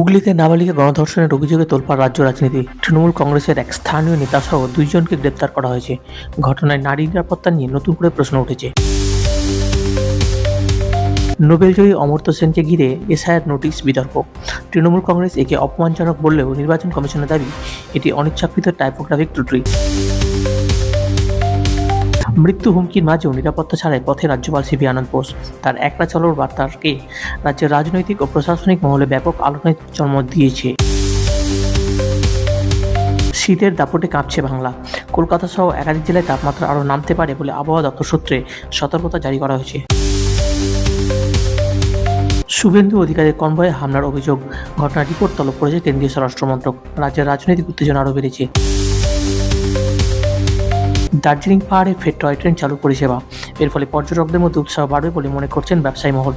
হুগলিতে নাবালিকা গণধর্ষণের অভিযোগে তোলপাড় রাজ্য রাজনীতি। তৃণমূল কংগ্রেসের এক স্থানীয় নেতাসহ 2 জনকে গ্রেপ্তার করা হয়েছে। ঘটনায় নারী নিরাপত্তা নিয়ে নতুন করে প্রশ্ন উঠেছে। নোবেলজয়ী অমর্ত্য সেনকে ঘিরে এসআইআর নোটিশ বিতর্ক। তৃণমূল কংগ্রেস একে অপমানজনক বললেও নির্বাচন কমিশনের দাবি এটি অনিচ্ছাকৃত টাইপোগ্রাফিক ত্রুটি। মৃত্যু হুমকির মাঝেও নিরাপত্তা ছাড়াই পথে রাজ্যপাল সিভি আনন্দ বোস। তার একলা চলোর বার্তাকে রাজ্যের রাজনৈতিক ও প্রশাসনিক মহলে ব্যাপক আলোচনায় জন্ম দিয়েছে। শীতের দাপটে কাঁপছে বাংলা। কলকাতা সহ একাধিক জেলায় তাপমাত্রা আরও নামতে পারে বলে আবহাওয়া দপ্তর সূত্রে সতর্কতা জারি করা হয়েছে। শুভেন্দু অধিকারীর কনভয়ে হামলার অভিযোগ। ঘটনার রিপোর্ট তলব করেছে কেন্দ্রীয় স্বরাষ্ট্র মন্ত্রক। রাজ্যের রাজনৈতিক উত্তেজনা আরও বেড়েছে। দার্জিলিং পাহাড়ে ফের টয় ট্রেন চালু পরিষেবা। এর ফলে পর্যটকদের মধ্যে উৎসাহ বাড়বে বলে মনে করছেন ব্যবসায়ী মহল।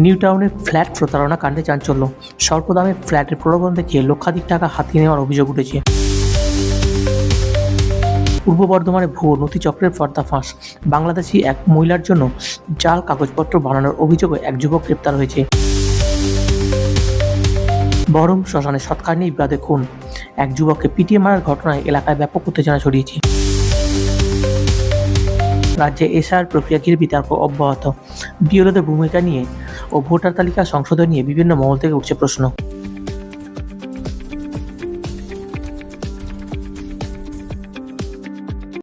নিউ টাউনে ফ্ল্যাট প্রতারণা কাণ্ডে চাঞ্চল্য। স্বল্প দামে ফ্ল্যাটের প্রলোভন দেখিয়ে লক্ষাধিক টাকা হাতিয়ে নেওয়ার অভিযোগ উঠেছে। পূর্ব বর্ধমানে ভুয়ো নথিচক্রের পর্দাফাঁস। বাংলাদেশি এক মহিলার জন্য জাল কাগজপত্র বানানোর অভিযোগে এক যুবক গ্রেপ্তার হয়েছে। বহরম শ্মশানে সৎকার নিয়ে বিবাদে খুন। এক যুবককে পিটিয়ে মারার ঘটনায় এলাকায় ব্যাপক উত্তেজনা ছড়িয়েছে। রাজ্যে এসআইআর প্রক্রিয়া ঘিরে বিতর্ক অব্যাহত। বিএলওদের ভূমিকা নিয়ে ও ভোটার তালিকা সংশোধন নিয়ে বিভিন্ন মহল থেকে উঠছে প্রশ্ন।